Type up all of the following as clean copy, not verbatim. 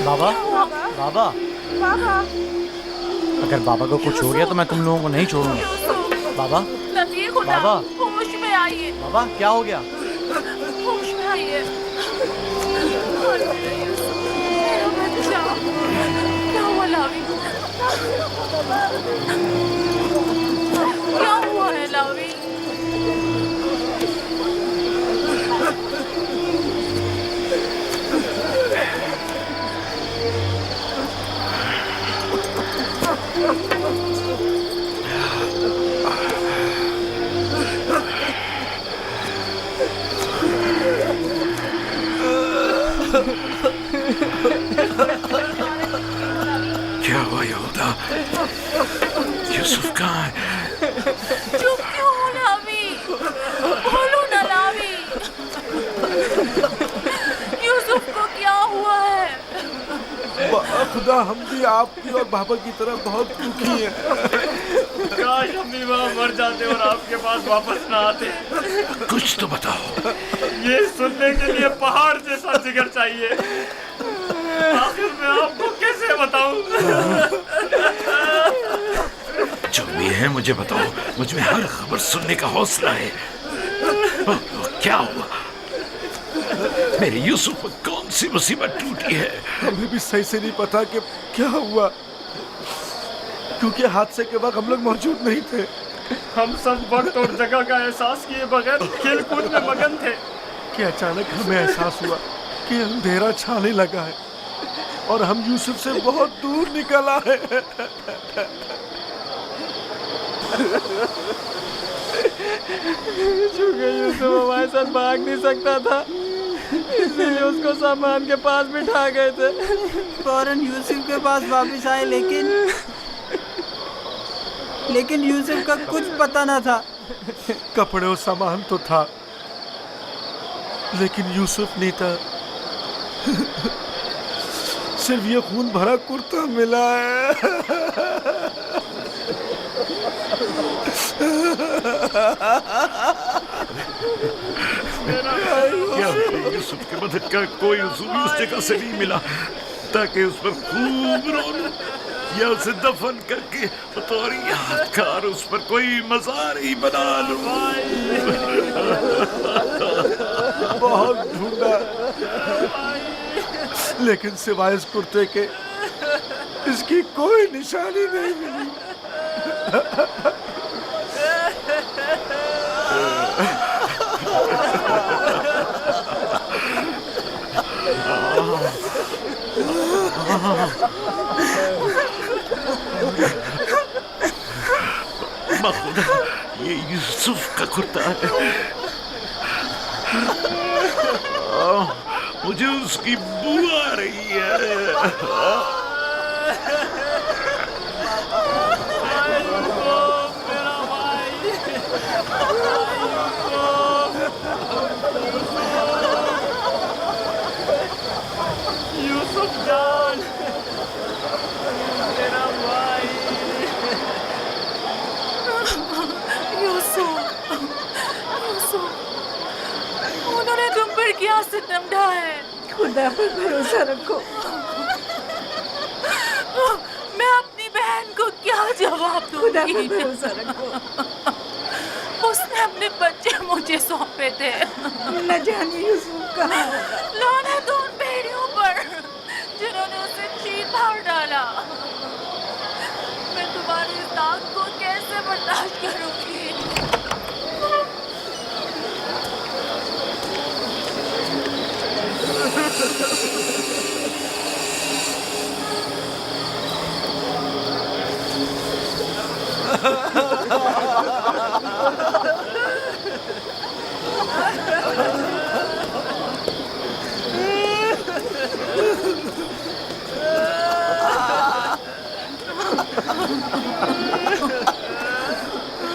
बाबा बाबा बाबा अगर बाबा को कुछ हो गया तो मैं तुम लोगों को नहीं छोड़ूंगा। बाबा नबी खुदा बाबा। होश में आइए, बाबा क्या हो गया? होश में आइए। मेरा बच्चा, क्या हुआ लावी? क्या हुआ है लावी? क्या हुआ यहूदा? यूसुफ कहाँ है? चुप क्यों हो लावी? बोलो ना लावी। यूसुफ को क्या हुआ है? खुदा हम भी आपकी और बाबा की तरह बहुत दुखी हैं। काश हम भी वहाँ मर जाते और आपके पास वापस ना आते। कुछ तो बताओ। ये सुनने के लिए पहाड़ जैसा जिगर चाहिए। आखिर मैं आपको कैसे बताऊं? जो भी है मुझे बताओ, मुझ में हर खबर सुनने का हौसला है। क्या हुआ? मेरे यूसुफ पर कौन सी मुसीबत टूटी है? हमें भी सही से नहीं पता कि क्या हुआ, क्योंकि हादसे के वक्त हम लोग मौजूद नहीं थे। हम सब वक्त और जगह का एहसास किए बगैर खेल कूद में मगन थे कि अचानक हमें एहसास हुआ कि अंधेरा छाने लगा है और हम यूसुफ से बहुत दूर निकल आए। चूंकि यूसुफ हमारे साथ भाग नहीं सकता था, इसीलिए उसको सामान के पास बिठा गए थे। फौरन यूसुफ के पास वापस आए, लेकिन यूसुफ का कुछ पता न था। कपड़े और सामान तो था, लेकिन यूसुफ नहीं था। सिर्फ ये खून भरा कुर्ता मिला है। क्या यूसुफ के मदद का कोई उसूल उस जगह से नहीं मिला ताकि उस पर खूब रो लूं या उसे दफन करके बतौर यादगार उस पर कोई मज़ार ही बना लूं। बहुत ढूंढा, लेकिन सिवाय इस कुर्ते के इसकी कोई निशानी नहीं मिली। खुदा, ये यूसुफ का कुर्ता है। मुझे उसकी बू आ रही है। यूसुफ जान, मेरा भाई। यूसुफ, उन्होंने तुम पर क्या सितम ढाया है? खुदा पर भरोसा रखो। मैं अपनी बहन को क्या जवाब खुदा पर दूंगी? भरोसा रखो। उसने अपने बच्चे मुझे सौंपे थे। न जाने यूसुफ कहाँ होगा। लानत उन भेड़ियों पर जिन्होंने उसे चीर फाड़ डाला। मैं तुम्हारी इस दाग को कैसे बर्दाश्त करूंगी?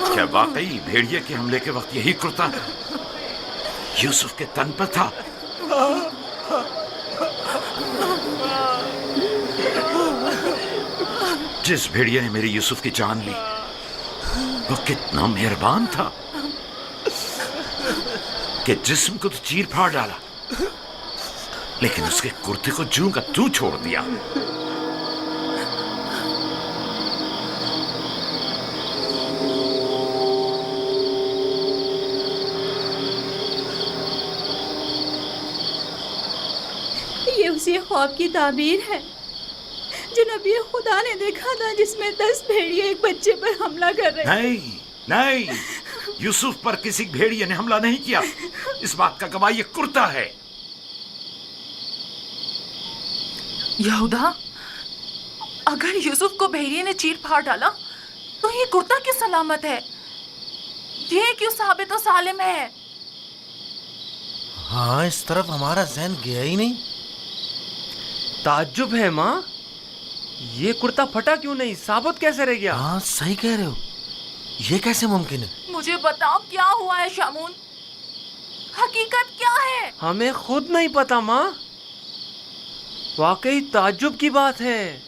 क्या वाकई भेड़िए के हमले के वक्त यही कुर्ता यूसुफ के तन पर था? जिस भेड़िए ने मेरी यूसुफ की जान ली वो कितना मेहरबान था कि जिस्म को तो चीर फाड़ डाला लेकिन उसके कुर्ते को जूं का तू छोड़ दिया। یہ اسی خواب کی تعبیر ہے جو نبی خدا نے دیکھا تھا، جس میں 10 بھیڑیے ایک بچے پر حملہ کر رہے ہیں۔ نہیں نہیں، یوسف پر کسی بھیڑیے نے حملہ نہیں کیا، اس بات کا گواہ یہ کرتا ہے۔ یہودا، اگر یوسف کو بھیڑیے نے چیر پھاڑ ڈالا تو یہ کرتا کیوں سلامت ہے؟ یہ کیوں ثابت و سالم ہے؟ ہاں، اس طرف ہمارا ذہن گیا ہی نہیں۔ تعجب ہے ماں، یہ کرتا پھٹا کیوں نہیں، ثابت کیسے رہ گیا؟ ہاں صحیح کہہ رہے ہو، یہ کیسے ممکن ہے؟ مجھے بتاؤ کیا ہوا ہے شامون، حقیقت کیا ہے؟ ہمیں خود نہیں پتا ماں، واقعی تعجب کی بات ہے۔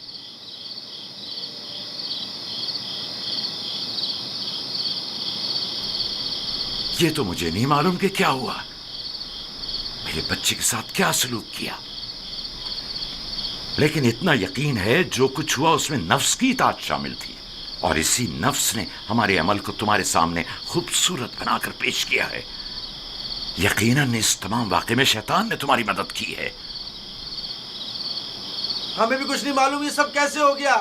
یہ تو مجھے نہیں معلوم کہ کیا ہوا، میرے بچے کے ساتھ کیا سلوک کیا، لیکن اتنا یقین ہے جو کچھ ہوا اس میں نفس کی اطاعت شامل تھی، اور اسی نفس نے ہمارے عمل کو تمہارے سامنے خوبصورت بنا کر پیش کیا ہے۔ یقیناً اس تمام واقعے میں شیطان نے تمہاری مدد کی ہے۔ ہمیں بھی کچھ نہیں معلوم یہ سب کیسے ہو گیا،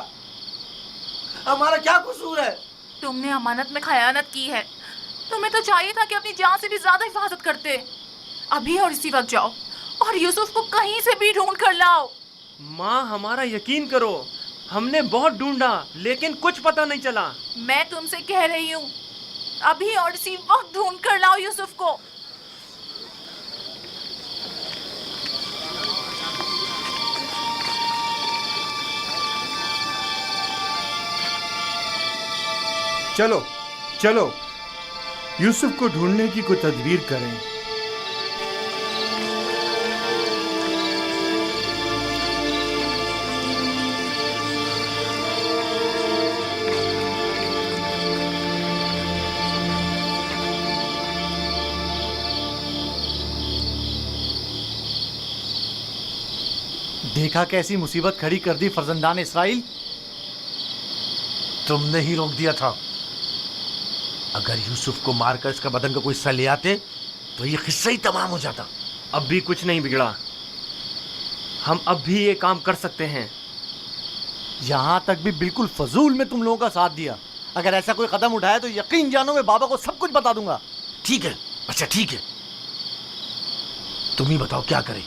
ہمارا کیا قصور ہے؟ تم نے امانت میں خیانت کی ہے، تمہیں تو چاہیے تھا کہ اپنی جان سے بھی زیادہ حفاظت کرتے۔ ابھی اور اسی وقت جاؤ اور یوسف کو کہیں سے بھی ڈھونڈ کر لاؤ۔ ماں ہمارا یقین کرو، ہم نے بہت ڈھونڈا لیکن کچھ پتہ نہیں چلا۔ میں تم سے کہہ رہی ہوں، ابھی اور اسی وقت ڈھونڈ کر لاؤ یوسف کو۔ چلو چلو یوسف کو ڈھونڈنے کی کوئی تدبیر کریں۔ دیکھا کیسی مصیبت کھڑی کر دی فرزندان اسرائیل، تم نے ہی روک دیا تھا۔ اگر یوسف کو مار کر اس کا بدن کا کوئی حصہ لے آتے تو یہ قصہ ہی تمام ہو جاتا۔ اب بھی کچھ نہیں بگڑا، ہم اب بھی یہ کام کر سکتے ہیں۔ یہاں تک بھی بالکل فضول میں تم لوگوں کا ساتھ دیا، اگر ایسا کوئی قدم اٹھایا تو یقین جانو میں بابا کو سب کچھ بتا دوں گا۔ ٹھیک ہے، اچھا ٹھیک ہے، تم ہی بتاؤ کیا کریں،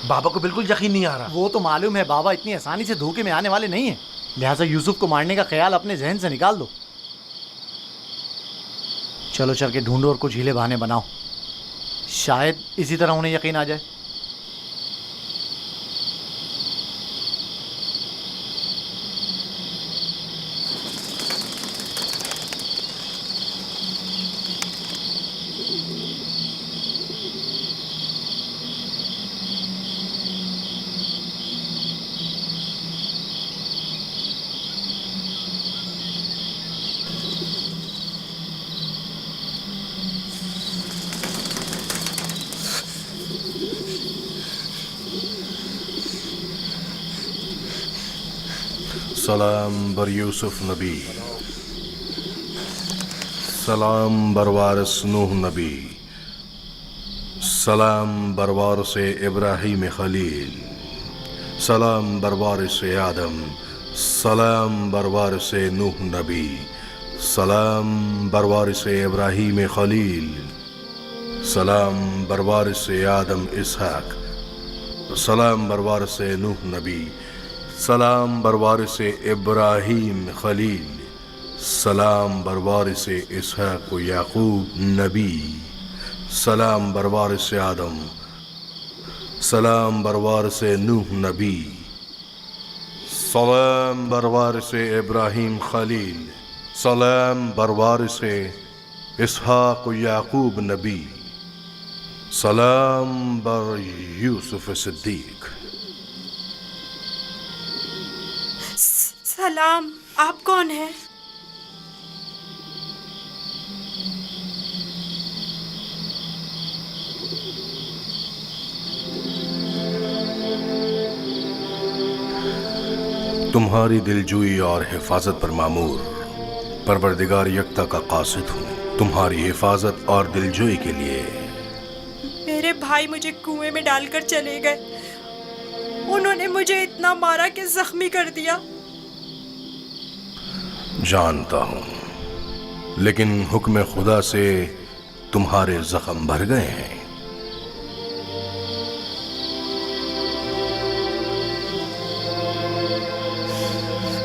بابا کو بالکل یقین نہیں آ رہا۔ وہ تو معلوم ہے بابا اتنی آسانی سے دھوکے میں آنے والے نہیں ہیں، لہٰذا یوسف کو مارنے کا خیال اپنے ذہن سے نکال دو۔ چلو چل کے ڈھونڈو اور کچھ ہیلے بہانے بناؤ، شاید اسی طرح انہیں یقین آ جائے۔ سلام بر یوسف نبی، سلام بر وارث نوح نبی، سلام بر وارث ابراہیم خلیل، سلام بر وارث آدم، سلام بر وارث نوح نبی، سلام بر وارث ابراہیم خلیل، سلام بر وارث آدم اسحاق، سلام بر وارث نوح نبی، سلام بر وارث ابراہیم خلیل، سلام بر وارث اسحاق و یعقوب نبی، سلام بر وارث آدم، سلام بر وارث نوح نبی، سلام بر وارث ابراہیم خلیل، سلام بر وارث اسحاق و یعقوب نبی، سلام بر یوسف صدیق۔ سلام، آپ کون ہیں؟ तुम्हारी दिलजोई और हिफाजत पर मामूर परवरदिगार यकता का कासिद हूँ, तुम्हारी हिफाजत और दिलजोई के लिए। मेरे भाई मुझे कुएं में डालकर चले गए। उन्होंने मुझे इतना मारा कि जख्मी कर दिया। जानता हूँ, लेकिन हुक्म खुदा से तुम्हारे जख्म भर गए हैं।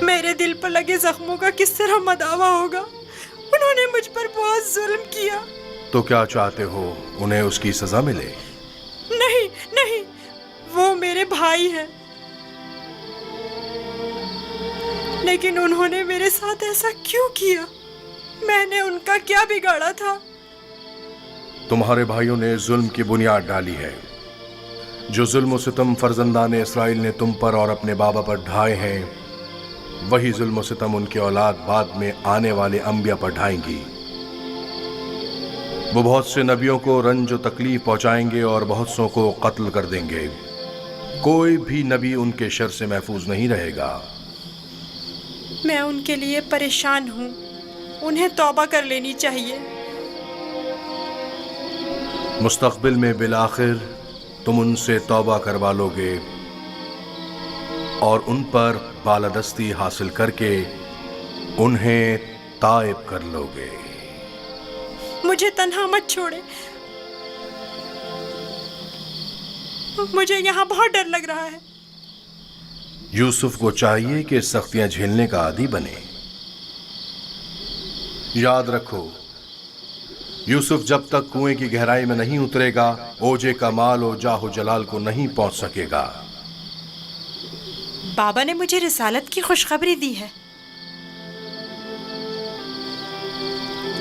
मेरे दिल पर लगे जख्मों का किस तरह मदावा होगा? उन्होंने मुझ पर बहुत जुल्म किया। तो क्या चाहते हो, उन्हें उसकी सजा मिले? नहीं नहीं, वो मेरे भाई हैं, लेकिन उन्होंने मेरे साथ ऐसा क्यों किया? मैंने उनका क्या बिगाड़ा था? तुम्हारे भाइयों ने जुल्म की बुनियाद डाली है। जो जुल्म सितम फर्जंदान इसराइल ने तुम पर और अपने बाबा पर ढाए हैं, वही जुल्म सितम उनकी औलाद बाद में आने वाले अंबिया पर ढाएंगी। वो बहुत से नबियों को रंज और तकलीफ पहुंचाएंगे और बहुत सौ को कत्ल कर देंगे। कोई भी नबी उनके शर से महफूज नहीं रहेगा। मैं उनके लिए परेशान हूँ। उन्हें तौबा कर लेनी चाहिए। मुस्तकबिल में बिलाखिर तुम उनसे तौबा करवा लोगे और उन पर बालादस्ती हासिल करके उन्हें ताइब कर लोगे। मुझे तन्हा मत छोड़े। मुझे यहाँ बहुत डर लग रहा है। यूसुफ को चाहिए कि सख्तियां झेलने का आदी बने। याद रखो, यूसुफ जब तक कुएं की गहराई में नहीं उतरेगा, ओजे का माल और जाहो जलाल को नहीं पहुंच सकेगा। बाबा ने मुझे रिसालत की खुशखबरी दी है।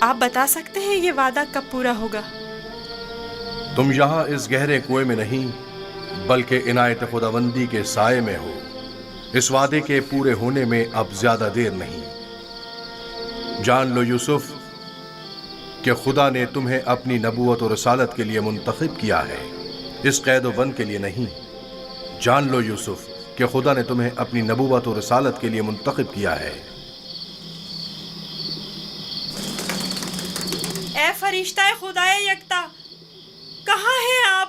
आप बता सकते हैं ये वादा कब पूरा होगा? तुम यहाँ इस गहरे कुएं में नहीं, बल्कि इनायत खुदाबंदी के साये में हो। इस वादे के पूरे होने में अब ज्यादा देर नहीं। जान लो यूसुफ कि खुदा ने तुम्हें अपनी नबूवत और रिसालत के लिए मुंतखब किया है, इस कैद व बंद के लिए नहीं। जान लो यूसुफ कि खुदा ने तुम्हें अपनी नबूवत और रिसालत के लिए मुंतखब किया है। ए फरिश्ता खुदाए यकता, कहाँ हैं आप?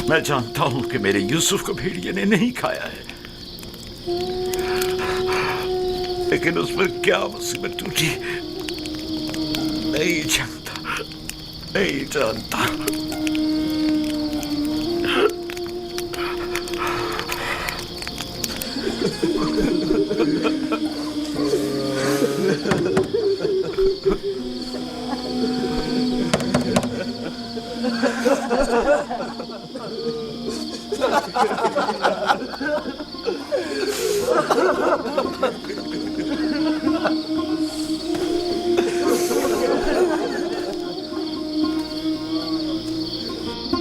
मैं जानता हूं कि मेरे यूसुफ को भेड़िए ने नहीं खाया है, लेकिन उस पर क्या मुसीबत टूटी नहीं जानता, नहीं जानता।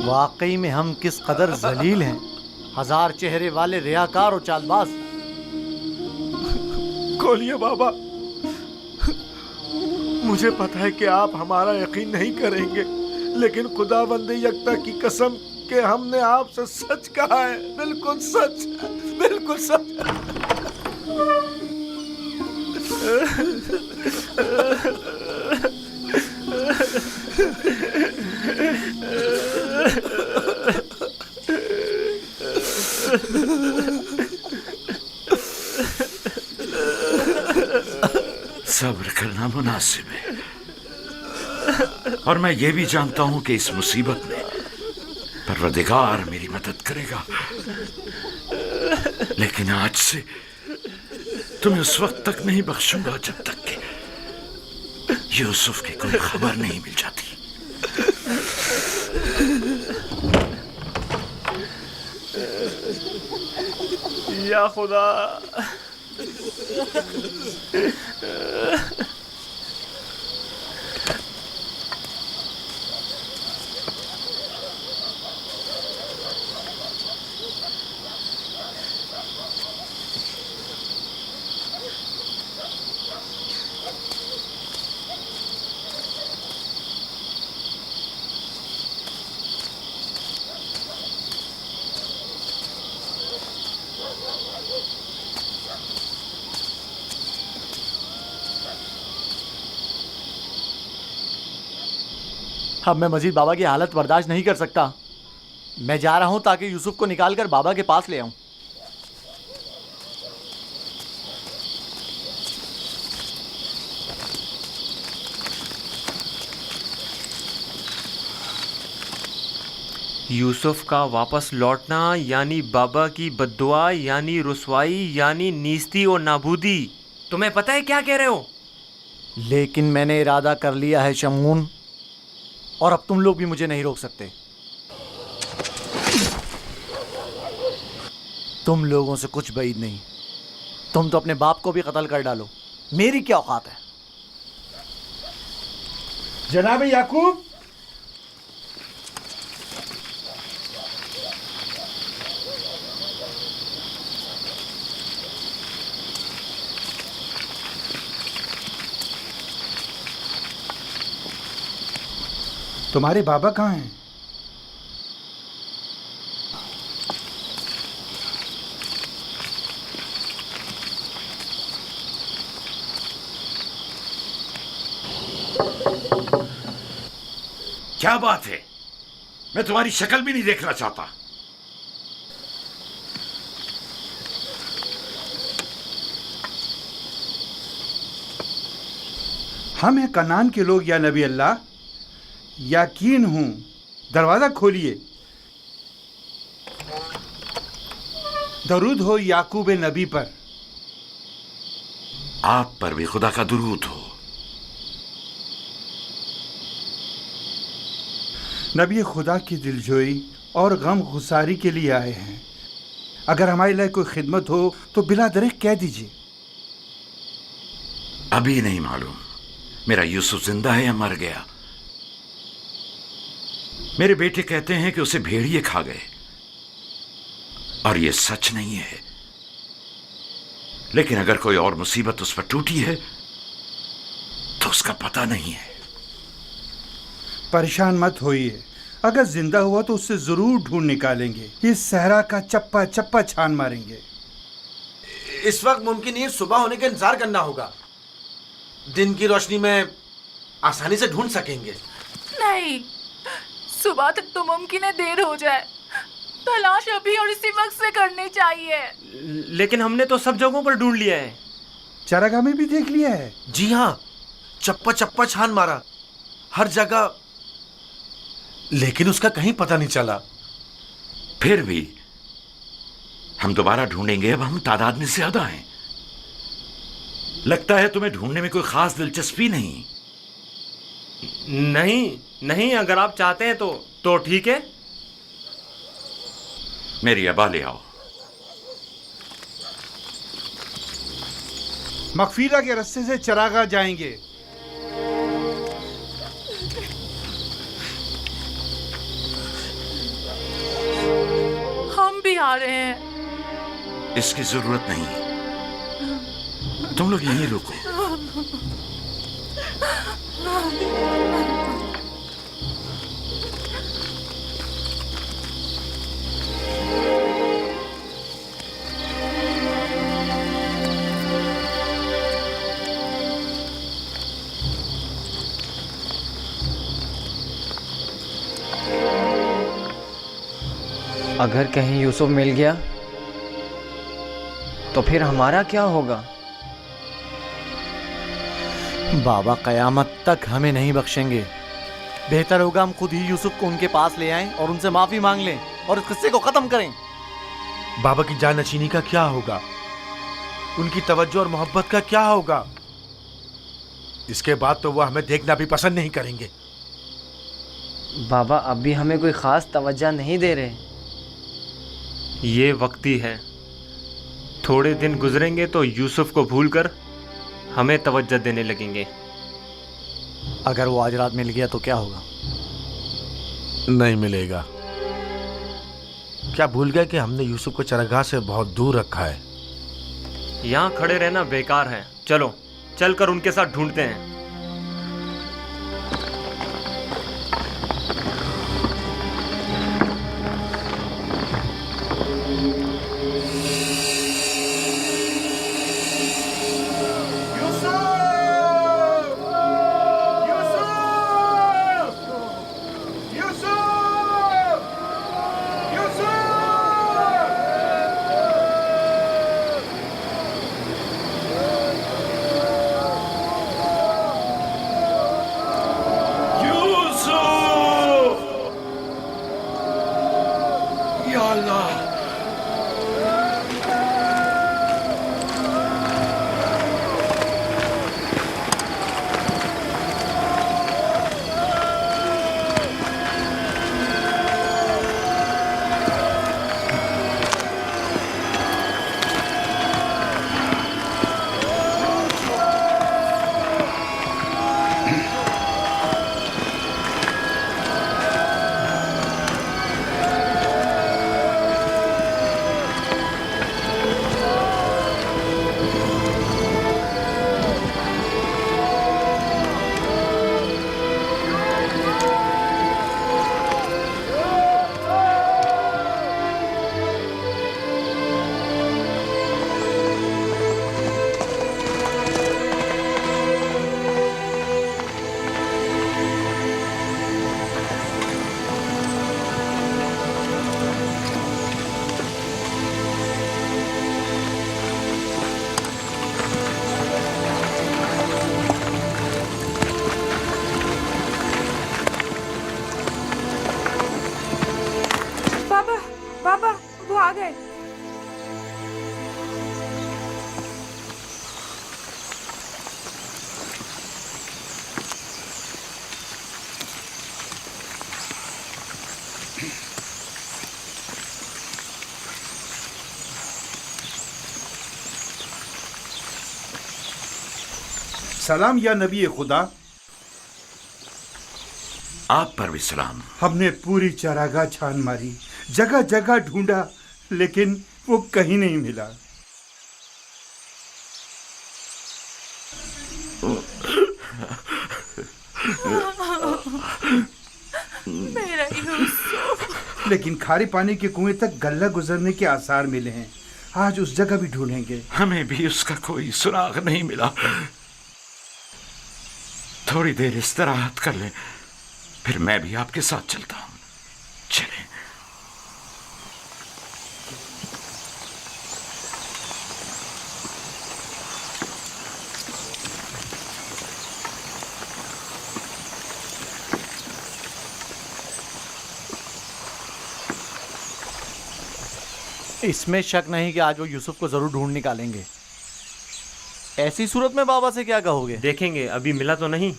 वाकई में हम किस कदर जलील हैं, हजार चेहरे वाले रियाकार और चालबाज। खोलिए बाबा, मुझे पता है कि आप हमारा यकीन नहीं करेंगे, लेकिन खुदावंद यकता की कसम कि हमने आपसे सच कहा है, बिल्कुल सच, बिल्कुल सच। सब्र करना मुनासिब है, और मैं ये भी जानता हूं कि इस मुसीबत में परवरदिगार मेरी मदद करेगा। लेकिन आज से तुम्हें उस वक्त तक नहीं बख्शूंगा जब तक कि यूसुफ की कोई खबर नहीं मिल जाती। या खुदा, اب میں مزید بابا کی حالت برداشت نہیں کر سکتا. میں جا رہا ہوں تاکہ یوسف کو نکال کر بابا کے پاس لے آؤں. یوسف کا واپس لوٹنا یعنی بابا کی بددعا یعنی رسوائی یعنی نیستی اور نابودی. تمہیں پتہ ہے کیا کہہ رہے ہو؟ لیکن میں نے ارادہ کر لیا ہے شمعون، اور اب تم لوگ بھی مجھے نہیں روک سکتے. تم لوگوں سے کچھ بعید نہیں. تم تو اپنے باپ کو بھی قتل کر ڈالو، میری کیا اوقات ہے؟ جناب یعقوب، تمہارے بابا کہاں ہیں؟ کیا بات ہے؟ میں تمہاری شکل بھی نہیں دیکھنا چاہتا. ہم ہیں کنعان کے لوگ یا نبی اللہ. یقین ہوں، دروازہ کھولیے. درود ہو یعقوب نبی پر. آپ پر بھی خدا کا درود ہو. نبی خدا کی دلجوئی اور غم گساری کے لیے آئے ہیں. اگر ہمارے لیے کوئی خدمت ہو تو بلا درخت کہہ دیجیے. ابھی نہیں معلوم میرا یوسف زندہ ہے یا مر گیا. میرے بیٹے کہتے ہیں کہ اسے بھیڑیے کھا گئے، اور یہ سچ نہیں ہے. لیکن اگر کوئی اور مصیبت اس پر ٹوٹی ہے تو اس کا پتہ نہیں ہے. پریشان مت ہوئیے، اگر زندہ ہوا تو اس سے ضرور ڈھونڈ نکالیں گے. اس صحرا کا چپا چپا چھان ماریں گے. اس وقت ممکن نہیں، صبح ہونے کا انتظار کرنا ہوگا. دن کی روشنی میں آسانی سے ڈھونڈ سکیں گے. نہیں، صبح تک تو ممکن ہے دیر ہو جائے. تلاش ابھی اور اسی وقت سے کرنی چاہیے. لیکن ہم نے تو سب جگہوں پر ڈھونڈ لیا ہے. چراگاہ میں بھی دیکھ لیا ہے. جی ہاں، چپا چپا چھان مارا ہر جگہ، لیکن اس کا کہیں پتہ نہیں چلا. پھر بھی ہم دوبارہ ڈھونڈیں گے. اب ہم تعداد میں زیادہ ہیں. لگتا ہے تمہیں ڈھونڈنے میں کوئی خاص دلچسپی نہیں. نہیں، اگر آپ چاہتے ہیں تو ٹھیک ہے. میری ابا لے آؤ. مغفیرہ کے رستے سے چراگاہ جائیں گے. ہم بھی آ رہے ہیں. اس کی ضرورت نہیں، تم لوگ یہیں رکو. اگر کہیں یوسف مل گیا تو پھر ہمارا کیا ہوگا؟ بابا قیامت تک ہمیں نہیں بخشیں گے. بہتر ہوگا ہم خود ہی یوسف کو ان کے پاس لے آئیں اور ان سے معافی مانگ لیں اور اس قصے کو ختم کریں. بابا کی جان نشینی کا کیا ہوگا؟ ان کی توجہ اور محبت کا کیا ہوگا؟ اس کے بعد تو وہ ہمیں دیکھنا بھی پسند نہیں کریں گے. بابا اب بھی ہمیں کوئی خاص توجہ نہیں دے رہے. یہ وقتی ہے. تھوڑے دن گزریں گے تو یوسف کو بھول کر ہمیں توجہ دینے لگیں گے. اگر وہ آج رات مل گیا تو کیا ہوگا؟ نہیں ملے گا. کیا بھول گئے کہ ہم نے یوسف کو چراگاہ سے بہت دور رکھا ہے؟ یہاں کھڑے رہنا بیکار ہے. چلو چل کر ان کے ساتھ ڈھونڈتے ہیں. सलाम या नबी खुदा। आप पर भी सलाम। हमने पूरी चरागाह छान मारी, जगह जगह ढूंढा, लेकिन वो कहीं नहीं मिला। मेरा यूसुफ। लेकिन खारे पानी के कुएं तक गल्ला गुजरने के आसार मिले हैं। आज उस जगह भी ढूंढेंगे। हमें भी उसका कोई सुराग नहीं मिला। थोड़ी देर इस्तराहत कर लें, फिर मैं भी आपके साथ चलता हूं। चलें। इसमें शक नहीं कि आज वो यूसुफ को जरूर ढूंढ निकालेंगे। ऐसी सूरत में बाबा से क्या कहोगे? देखेंगे, अभी मिला तो नहीं।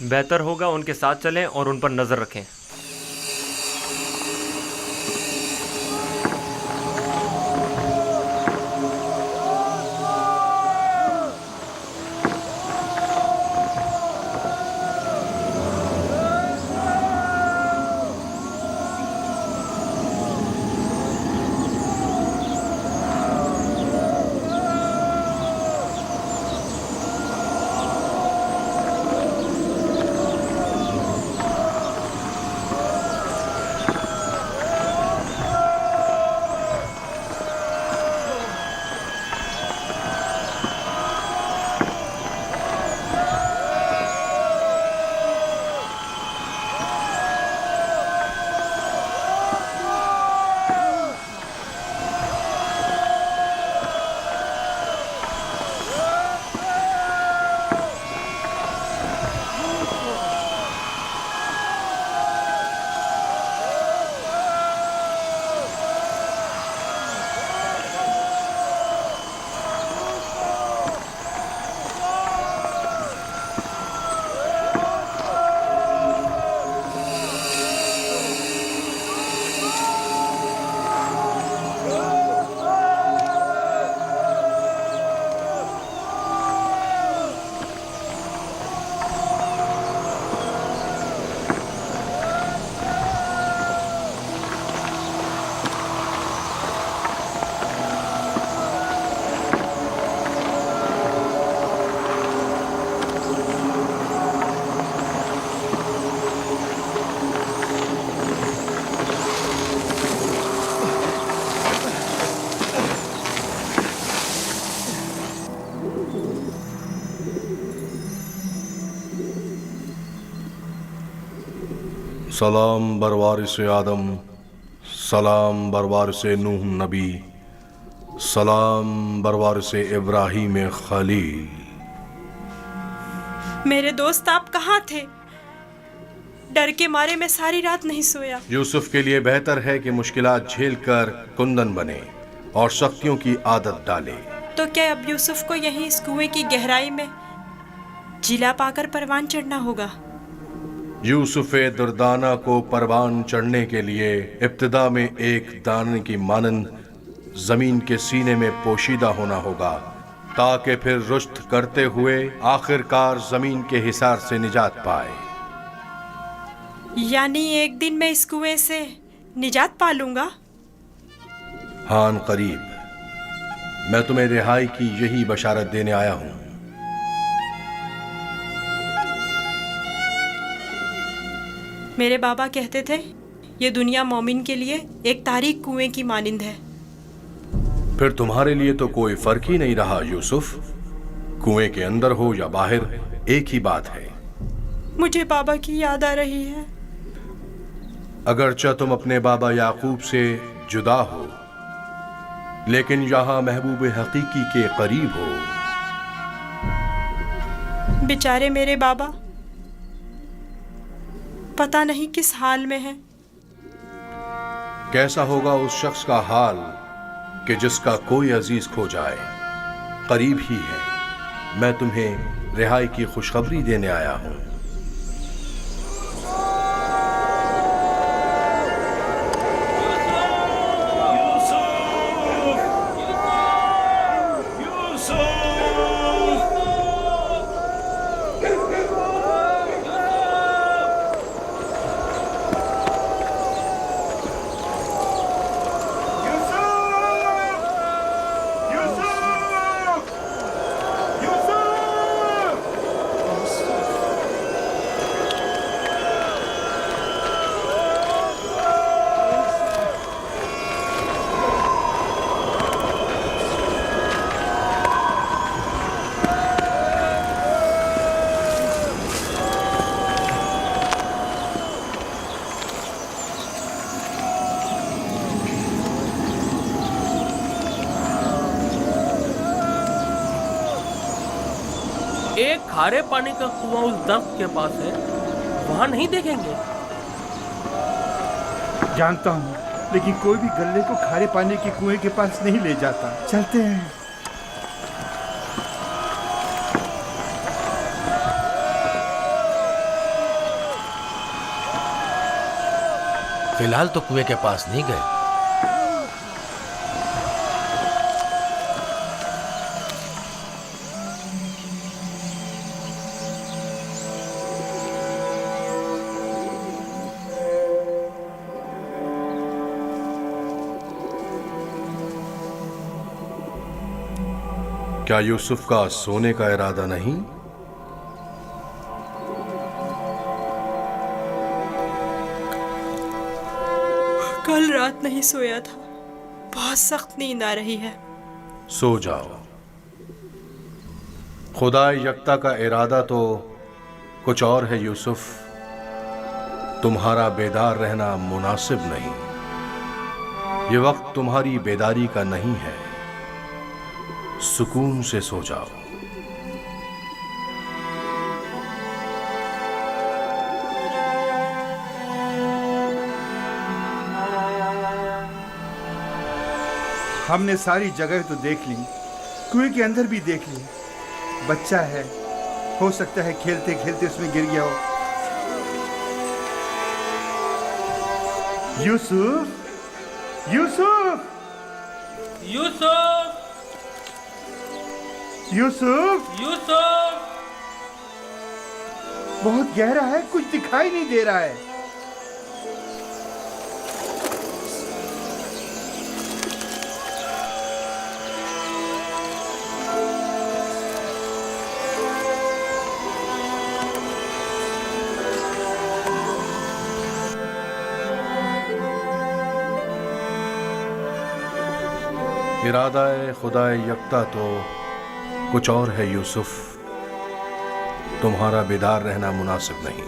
बेहतर होगा उनके साथ चलें और उन पर नजर रखें। सलाम बरवारिस आदम, सलाम बरवारिस नूह नबी, सलाम बरवारिस इब्राहीम खलील। मेरे दोस्त आप कहाँ थे? डर के मारे मैं सारी रात नहीं सोया। यूसुफ के लिए बेहतर है कि मुश्किलात झेलकर कुंदन बने और सख्तियों की आदत डाले। तो क्या अब यूसुफ को यहीं इस कुएं की गहराई में जिला पाकर परवान चढ़ना होगा? यूसुफ दुर्दाना को परवान चढ़ने के लिए इब्तिदा में एक दाने की मानंद जमीन के सीने में पोशीदा होना होगा, ताकि फिर रुश्त करते हुए आखिरकार जमीन के हिसार से निजात पाए। यानी एक दिन मैं इस कुएं से निजात पा लूंगा? हान करीब। मैं तुम्हें रिहाई की यही बशारत देने आया हूं। मेरे बाबा कहते थे ये दुनिया मोमिन के लिए एक तारीक कुएं की मानिंद है। फिर तुम्हारे लिए तो कोई फर्क ही नहीं रहा यूसुफ। कुएं के अंदर हो या बाहर, एक ही बात है। मुझे बाबा की याद आ रही है। अगरचा तुम अपने बाबा याकूब से जुदा हो, लेकिन यहाँ महबूब हकीकी के करीब हो। बेचारे मेरे बाबा पता नहीं किस हाल में है। कैसा होगा उस शख्स का हाल कि जिसका कोई अजीज खो जाए। करीब ही है। मैं तुम्हें रिहाई की खुशखबरी देने आया हूं। एक खारे पानी का कुआं उस दर्ख्त के पास है, वहां नहीं देखेंगे? जानता हूँ, लेकिन कोई भी गल्ले को खारे पानी के कुएं के पास नहीं ले जाता। चलते हैं। फिलहाल तो कुएं के पास नहीं गए। क्या यूसुफ का सोने का इरादा नहीं? कल रात नहीं सोया था, बहुत सख्त नींद आ रही है। सो जाओ। खुदा यकता का इरादा तो कुछ और है यूसुफ। तुम्हारा बेदार रहना मुनासिब नहीं। ये वक्त तुम्हारी बेदारी का नहीं है। सुकून से सो जाओ। हमने सारी जगह तो देख ली, कुएं के अंदर भी देख ली। बच्चा है, हो सकता है खेलते खेलते उसमें गिर गया हो। यूसुफ, यूसुफ, यूसुफ, यूसुफ, यूसुफ। बहुत गहरा है, कुछ दिखाई नहीं दे रहा है। इरादा-ए खुदा यकता तो कुछ और है यूसुफ। तुम्हारा बेदार रहना मुनासिब नहीं।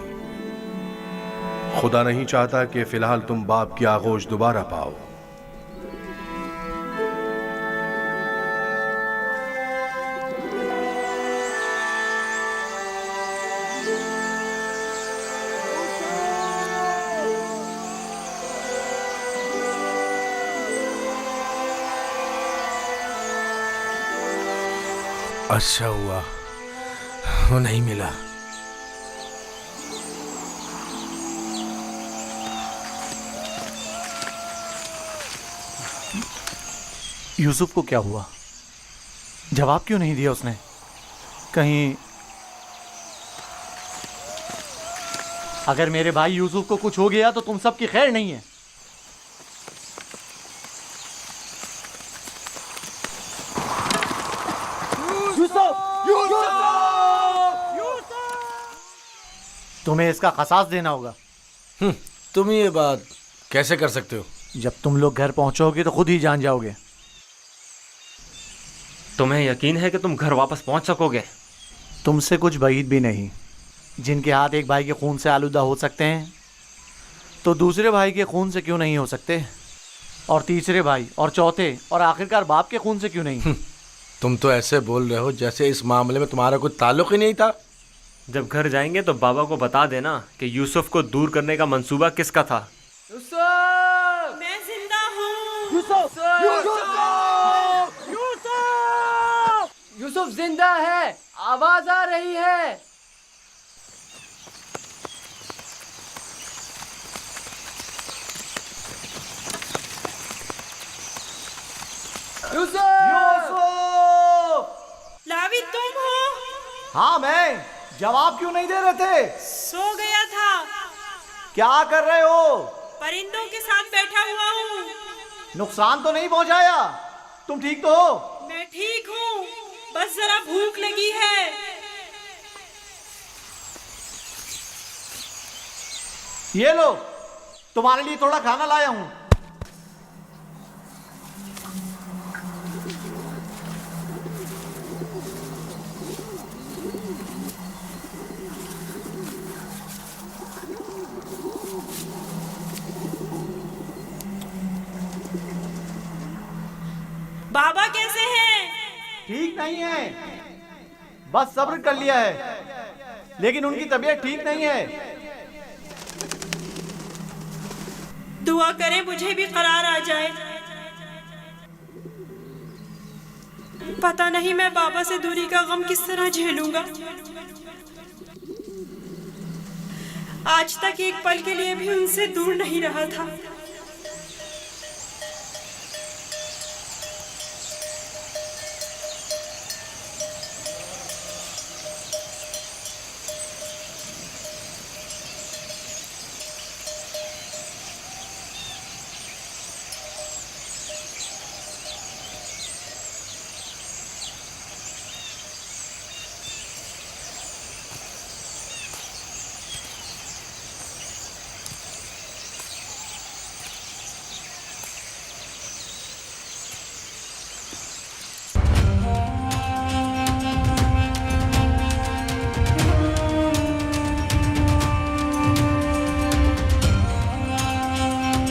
खुदा नहीं चाहता कि फिलहाल तुम बाप की आगोश दोबारा पाओ। अच्छा हुआ वो नहीं मिला। यूसुफ को क्या हुआ? जवाब क्यों नहीं दिया उसने? कहीं अगर मेरे भाई यूसुफ को कुछ हो गया तो तुम सबकी खैर नहीं है। तुम्हें इसका खसास देना होगा। तुम ये बात कैसे कर सकते हो? जब तुम लोग घर पहुंचोगे तो खुद ही जान जाओगे। तुम्हें यकीन है कि तुम घर वापस पहुंच सकोगे? तुमसे कुछ بعید भी नहीं। जिनके हाथ एक भाई के खून से आलूदा हो सकते हैं तो दूसरे भाई के खून से क्यों नहीं हो सकते? और तीसरे भाई और चौथे और आखिरकार बाप के खून से क्यों नहीं? तुम तो ऐसे बोल रहे हो जैसे इस मामले में तुम्हारा कोई ताल्लुक ही नहीं था। जब घर जाएंगे तो बाबा को बता देना कि यूसुफ को दूर करने का मंसूबा किसका था। यूसुफ, मैं जिंदा हूँ। यूसुफ, यूसुफ, यूसुफ, यूसुफ जिंदा है, आवाज आ रही है। यूसुफ, लावी तुम हो? हाँ मैं। जवाब क्यों नहीं दे रहे थे? सो गया था। क्या कर रहे हो? परिंदों के साथ बैठा हुआ हूँ। नुकसान तो नहीं पहुंचाया? तुम ठीक तो हो? मैं ठीक हूँ, बस जरा भूख लगी है। ये लो, तुम्हारे लिए थोड़ा खाना लाया हूँ। बाबा कैसे हैं? ठीक नहीं है। बस सब्र कर लिया है, लेकिन उनकी तबीयत ठीक नहीं है। दुआ करें मुझे भी करार आ जाए। पता नहीं मैं बाबा से दूरी का गम किस तरह झेलूंगा। आज तक एक पल के लिए भी उनसे दूर नहीं रहा था।